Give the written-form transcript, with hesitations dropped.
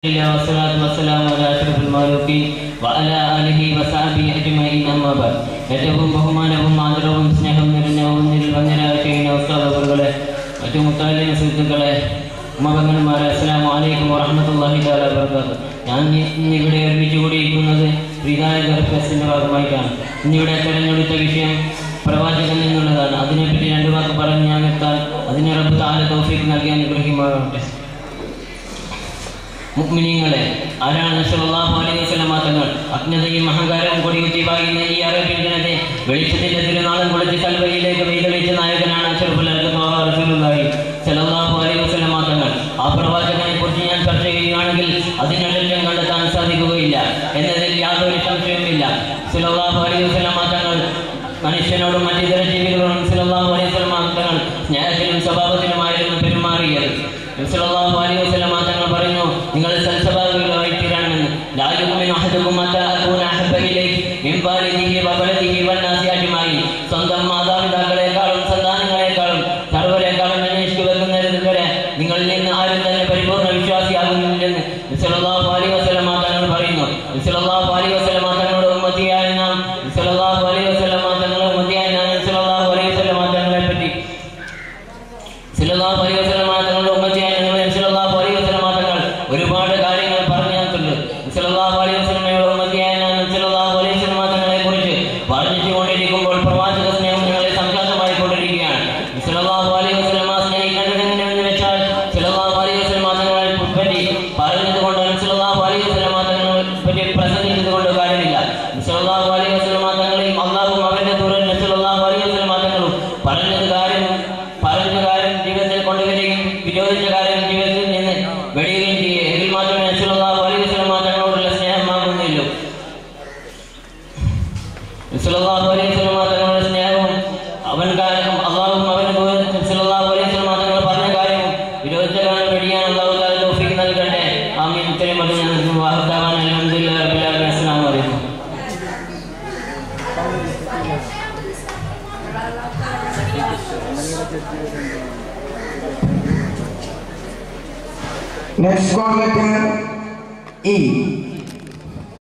والصلاة والسلام على أشرف المخلوقين وعلى آله وصحبه أجمعين أما بعد. ഏറ്റവും ബഹുമാനവും ആദരവും സ്നേഹം നിറഞ്ഞവും വന്ദനായ ചെയ്യുന്ന ഉസ്താദുകളെ മറ്റു മുത്താലിം സുഹൃത്തുക്കളെ ഉമ്മപെങ്ങന്മാരെ അസ്സലാമു അലൈക്കും വറഹ്മത്തുള്ളാഹി തആല വബറകാതുഹു. ഞാൻ ഇന്നിവിടെ ഒരുമിച്ച് കൂടിയിരിക്കുന്നത് പ്രീതായ ഫെസ്റ്റിൻ്റെ ഭാഗമായിട്ടാണ്. ഇന്നിവിടെ തിരഞ്ഞെടുത്ത വിഷയം പ്രവാചകൻ എന്നുള്ളതാണ്. അതിനെപ്പറ്റി രണ്ടു വാക്ക് പറഞ്ഞ് ഞാൻ എത്താൻ അതിന് റബ്ബ് തആല തൗഫീഖ് നൽകി അനുഗ്രഹിക്കുമാറാകട്ടെ. മുഅ്മിനീങ്ങളെ, ആരാണ് സല്ലല്ലാഹു അലൈഹി വസല്ലം തങ്ങൾ അജ്ഞതയും അഹങ്കാരവും കൊടികുത്തി വായുന്ന ഈ അറേബ്യൻ ജനതയെ വെളിച്ചത്തിന്റെ തിരുനാളം കൊളുത്തി കൽവയിലേക്ക് വെയിലൊളിച്ച നായകനാണ് അഷ്റഫുൽ ഖൽഖ് റസൂലുള്ളാഹി സല്ലല്ലാഹു അലൈഹി വസല്ലം തങ്ങൾ. ആ പ്രവാചകനെ കുറിച്ച് ഞാൻ ചർച്ച ചെയ്യുകയാണെങ്കിൽ അതിനെല്ലാം കണ്ടെത്താൻ സാധിക്കുകയില്ല എന്നതിൽ യാതൊരു സംശയവുമില്ല. സല്ലല്ലാഹു അലൈഹി വസല്ലം തങ്ങൾ മനുഷ്യനോടും മറ്റിതര ജീവികളോടും സല്ലല്ലാഹു അലൈഹി വസല്ലം തങ്ങൾ സ്നേഹത്തിലും സ്വഭാവത്തിലുമായിരുന്നു പെരുമാറിയത്. സല്ലല്ലാഹു അലൈഹി വസല്ലം തങ്ങൾ പറഞ്ഞു, നിങ്ങൾ സൽസ്വഭാവികളായി തീരണമെന്ന്. ലാ യുഅ്മിനു അഹദുകും ഹത്താ അകൂന അഹബ്ബ ഇലൈഹി മിൻ വാലിദിഹി വവലദിഹി വന്നാസി അജ്മഈൻ. സ്വന്തം മാതാപിതാക്കളെക്കാളും സന്താനങ്ങളെക്കാളും സർവ്വരെക്കാളും അന്വേഷിച്ചു വെക്കുന്നവരെ നിങ്ങളിൽ നിന്ന് ആരും തന്നെ പരിപൂർണ്ണ വിശ്വാസിയാകുന്നില്ലെന്ന് സല്ലല്ലാഹു അലൈഹി വസല്ലം തങ്ങൾ പറയുന്നു. സല്ലല്ലാഹു അലൈഹി വസല്ലം തങ്ങളുടെ ഉമ്മത്തിയായ നാം സല്ലല്ലാഹു അലൈഹി വസല്ലം തങ്ങളുടെ ഉമ്മത്തിയായ നാം സല്ലല്ലാഹു അലൈഹി വസല്ലം തങ്ങളെ പറ്റി സല്ലല്ലാഹു അലൈഹി വസല്ലം തങ്ങളുടെ ഉമ്മത്തിയായ സല്ലല്ലാഹു അലൈഹി വസല്ലം തങ്ങൾ ഒരുപാട് കാര്യങ്ങൾ പറഞ്ഞു തന്നിട്ടുണ്ട്. സല്ലല്ലാഹു അലൈഹി വസല്ലമയുടെ ഉമ്മത്തിയായ നാം സല്ലല്ലാഹു അലൈഹി വസല്ലം തങ്ങളെ കുറിച്ച് പറഞ്ഞുകൊണ്ടിരിക്കുമ്പോൾ പ്രവാചക സ്നേഹം ഞങ്ങളെ സംജാതമായി കൊണ്ടിരിക്കുകയാണ്. സല്ലല്ലാഹു അലൈഹി വസല്ലം സ്നേഹിക്കേണ്ടത് എങ്ങനെയെന്ന് വെച്ചാൽ സല്ലല്ലാഹു അലൈഹി വസല്ലം തങ്ങളെ പറ്റി പറഞ്ഞതുകൊണ്ട് സല്ലല്ലാഹു അലൈഹി വസല്ലം തങ്ങളെ പറ്റി പ്രസംഗിച്ചത് കൊണ്ട് കാര്യമില്ല. സല്ലല്ലാഹു അലൈഹി വസല്ലം തങ്ങളെയും അല്ലാഹുവും അവന്റെ ദൂതൻ സല്ലല്ലാഹു അലൈഹി വസല്ലം തങ്ങളും പറഞ്ഞ കാര്യം ജീവിതത്തിൽ കൊണ്ടുവരികയും വിരോധിച്ച കാര്യം ജീവിതത്തിൽ നിന്ന് വെടിയുകയും ചെയ്യുക. എങ്കിൽ മാത്രമേ സല്ലല്ലാഹു അലൈഹി വസല്ലം തങ്ങളോടുള്ള സ്നേഹമാകുന്നില്ല. സല്ലല്ലാഹു അലൈഹി വസല്ലം തങ്ങളുടെ സ്നേഹവും അവൻ കാരണം അല്ലാഹുവും അവന്റെ ദൂതൻ സല്ലല്ലാഹു അലൈഹി വസല്ലം തങ്ങൾ പറഞ്ഞ കാര്യവും വിരോധിച്ച കാര്യം വെടിയാൻ അല്ലാഹു തആല തൗഫീഖ് നൽകട്ടെ. ആമീൻ. ഇത്രയും പറഞ്ഞ് ഞാൻ വാഹദാവാൻ അൽഹംദുലില്ലാഹി റബ്ബിൽ ആലമീൻ. അസ്സലാമു അലൈക്കും. Next call letter E.